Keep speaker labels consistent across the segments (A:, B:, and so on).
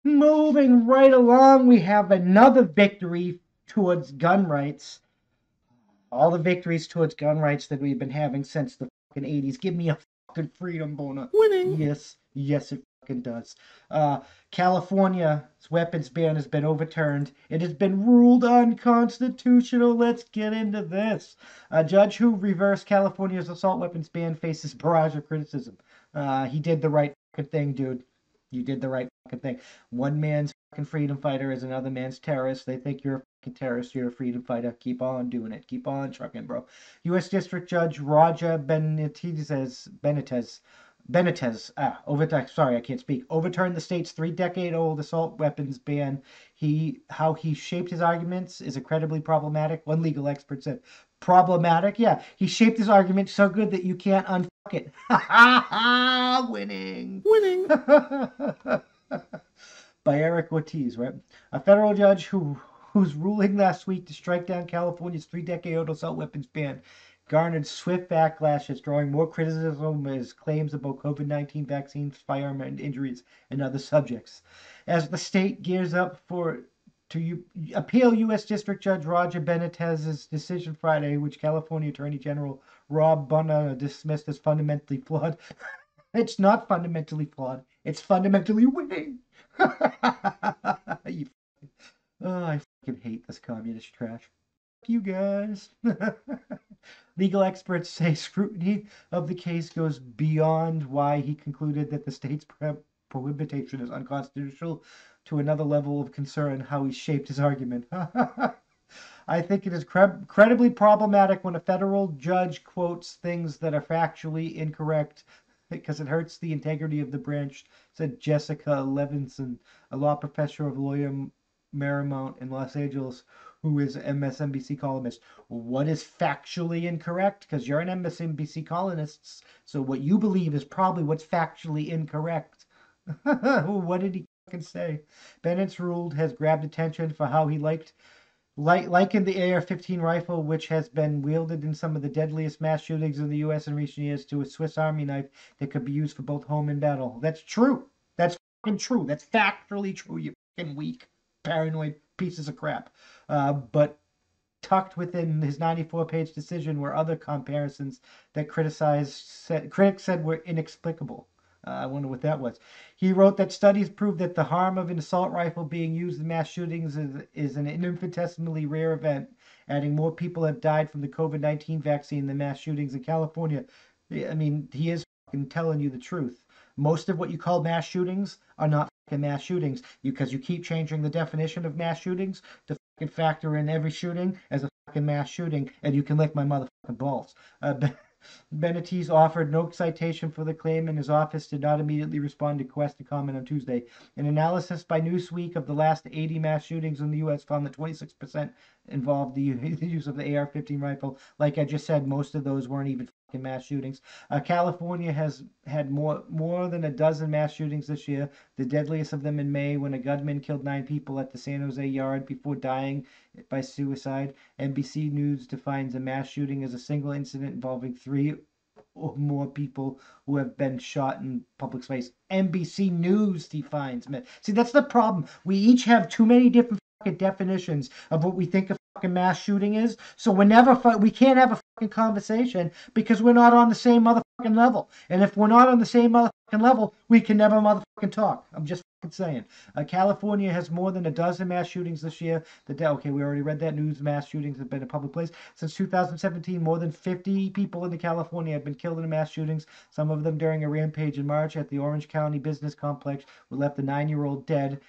A: Moving right along, we have another victory towards gun rights. All the victories towards gun rights that we've been having since the fucking 80s. Give me a fucking freedom boner.
B: Winning.
A: Yes, yes, it fucking does. California's weapons ban has been overturned. It has been ruled unconstitutional. Let's get into this. A judge who reversed California's assault weapons ban faces barrage of criticism. He did the right fucking thing, dude. You did the right fucking thing. One man's fucking freedom fighter is another man's terrorist. They think you're a fucking terrorist. You're a freedom fighter. Keep on doing it. Keep on trucking, bro. U.S. District Judge Roger sorry, I can't speak. Overturned the state's 3-decade-old assault weapons ban. How he shaped his arguments is incredibly problematic. One legal expert said, problematic? Yeah, he shaped his argument so good that you can't unfuck it. Ha ha ha! Winning.
B: Winning.
A: By Eric Ortiz, right? A federal judge whose ruling last week to strike down California's 3-decade-old assault weapons ban garnered swift backlash as drawing more criticism as claims about COVID-19 vaccines, firearm injuries, and other subjects. As the state gears up to appeal U.S. District Judge Roger Benitez's decision Friday, which California Attorney General Rob Bonner dismissed as fundamentally flawed. It's not fundamentally flawed. It's fundamentally winning. you, I fucking hate this communist trash. Fuck you guys. Legal experts say scrutiny of the case goes beyond why he concluded that the state's prohibition is unconstitutional to another level of concern how he shaped his argument. I think it is incredibly problematic when a federal judge quotes things that are factually incorrect because it hurts the integrity of the branch, said Jessica Levinson, a law professor of lawyer Marymount in Los Angeles, who is an MSNBC columnist. What is factually incorrect? Because you're an MSNBC columnist, so what you believe is probably what's factually incorrect. What did he fucking say? Bennett's ruled has grabbed attention for how he likened the AR-15 rifle, which has been wielded in some of the deadliest mass shootings in the U.S. in recent years, to a Swiss Army knife that could be used for both home and battle. That's true. That's fucking true. That's factually true, you fucking weak, paranoid pieces of crap. But tucked within his 94-page decision were other comparisons that critics said were inexplicable. I wonder what that was. He wrote that studies prove that the harm of an assault rifle being used in mass shootings is an infinitesimally rare event, adding more people have died from the COVID-19 vaccine than mass shootings in California. I mean, he is fucking telling you the truth. Most of what you call mass shootings are not fucking mass shootings because you keep changing the definition of mass shootings to fucking factor in every shooting as a fucking mass shooting, and you can lick my motherfucking balls. Benitez offered no citation for the claim, and his office did not immediately respond to requests to comment on Tuesday. An analysis by Newsweek of the last 80 mass shootings in the U.S. found that 26% involved the use of the AR-15 rifle. Like I just said, most of those weren't even fucking mass shootings. California has had more than a dozen mass shootings this year, the deadliest of them in May when a gunman killed 9 people at the San Jose Yard before dying by suicide. NBC News defines a mass shooting as a single incident involving 3 or more people who have been shot in public space. NBC News defines. See, that's the problem. We each have too many different fucking definitions of what we think a fucking mass shooting is. So we can't have a fucking conversation because we're not on the same motherfucking level. And if we're not on the same motherfucking level, we can never motherfucking talk. I'm just fucking saying. California has more than a dozen mass shootings this year. Okay, we already read that news. Mass shootings have been a public place. Since 2017, more than 50 people in California have been killed in mass shootings, some of them during a rampage in March at the Orange County Business Complex, who left a 9-year-old dead.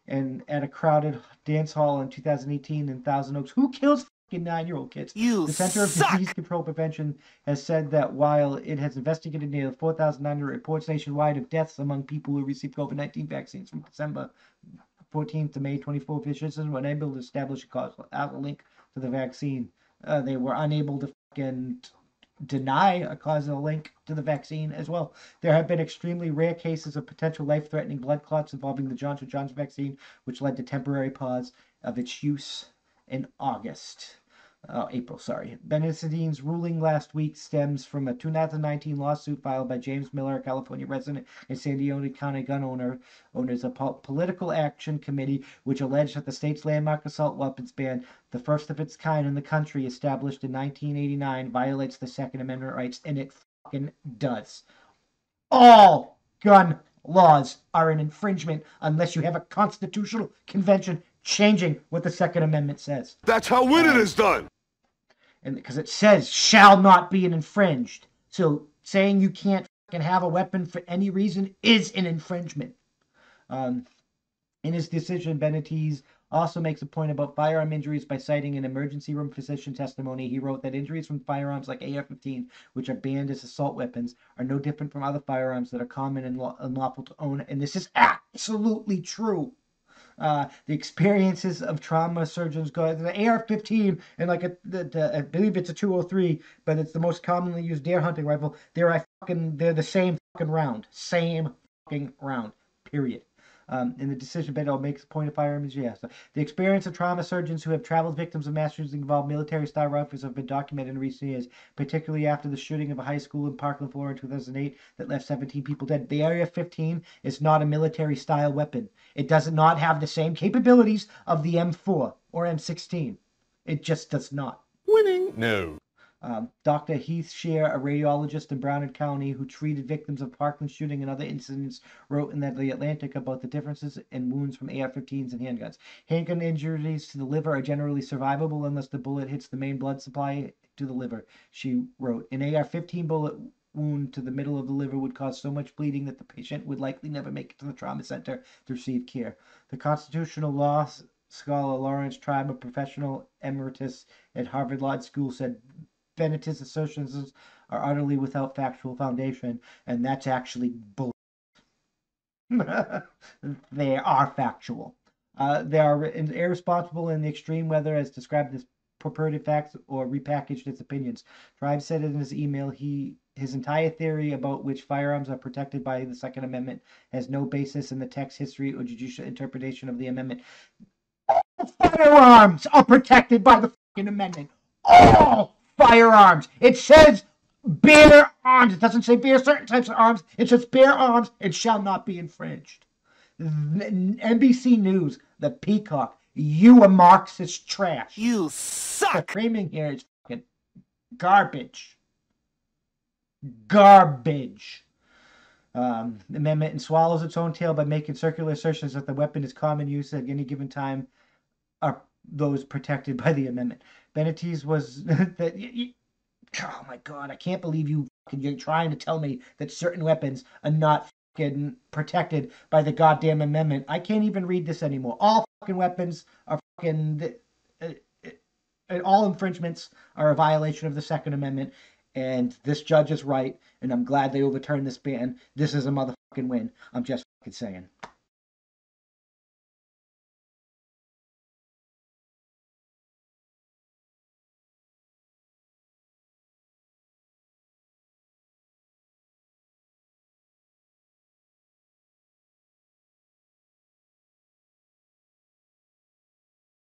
A: And at a crowded dance hall in 2018 in Thousand Oaks. Who kills fucking 9-year-old kids?
B: You
A: The Center of
B: suck.
A: Disease Control Prevention has said that while it has investigated nearly 4,900 reports nationwide of deaths among people who received COVID-19 vaccines from December 14th to May 24th, officials were unable to establish a causal link to the vaccine. They were unable to fucking deny a causal link to the vaccine as well. There have been extremely rare cases of potential life-threatening blood clots involving the Johnson & Johnson vaccine, which led to temporary pause of its use in August. April, sorry. Benedictine's ruling last week stems from a 2019 lawsuit filed by James Miller, a California resident and San Diego County gun owners, a political action committee, which alleged that the state's landmark assault weapons ban, the first of its kind in the country, established in 1989, violates the Second Amendment rights, and it fucking does. All gun laws are an infringement unless you have a constitutional convention changing what the Second Amendment says.
B: That's how winning is done.
A: And because it says shall not be infringed. So saying you can't fucking have a weapon for any reason is an infringement. In his decision, Benitez also makes a point about firearm injuries by citing an emergency room physician testimony. He wrote that injuries from firearms like AR-15, which are banned as assault weapons, are no different from other firearms that are common and unlawful to own. And this is absolutely true. The experiences of trauma surgeons go. The AR-15 and like I believe it's a 203, but it's the most commonly used deer hunting rifle. They're the same fucking round, period. In the decision, Beto makes a point of firearms. Yes, the experience of trauma surgeons who have traveled victims of mass shootings involved military-style rifles have been documented in recent years, particularly after the shooting of a high school in Parkland, Florida, in 2008 that left 17 people dead. The AR-15 is not a military-style weapon. It does not have the same capabilities of the M4 or M16. It just does not.
B: Winning? No.
A: Dr. Heath Shear, a radiologist in Broward County who treated victims of Parkland shooting and other incidents, wrote in The Atlantic about the differences in wounds from AR-15s and handguns. Handgun injuries to the liver are generally survivable unless the bullet hits the main blood supply to the liver, she wrote. An AR-15 bullet wound to the middle of the liver would cause so much bleeding that the patient would likely never make it to the trauma center to receive care. The constitutional law scholar Lawrence Tribe, a professional emeritus at Harvard Law School, said Benitez's assertions are utterly without factual foundation, and that's actually bullshit. They are factual. They are irresponsible in the extreme, whether as described as purported facts or repackaged as opinions. Tribe said in his email his entire theory about which firearms are protected by the Second Amendment has no basis in the text, history, or judicial interpretation of the amendment. All firearms are protected by the fucking amendment. All firearms. It says bear arms. It doesn't say bear certain types of arms. It says bear arms. It shall not be infringed. NBC News, the Peacock, you a Marxist trash.
B: You suck.
A: The framing here is fucking garbage. Garbage. Amendment and swallows its own tail by making circular assertions that the weapon is common use at any given time are those protected by the amendment. Benitez was that. Oh my God! I can't believe you're trying to tell me that certain weapons are not fucking protected by the goddamn amendment. I can't even read this anymore. All fucking weapons are fucking. All infringements are a violation of the Second Amendment, and this judge is right. And I'm glad they overturned this ban. This is a motherfucking win. I'm just fucking saying.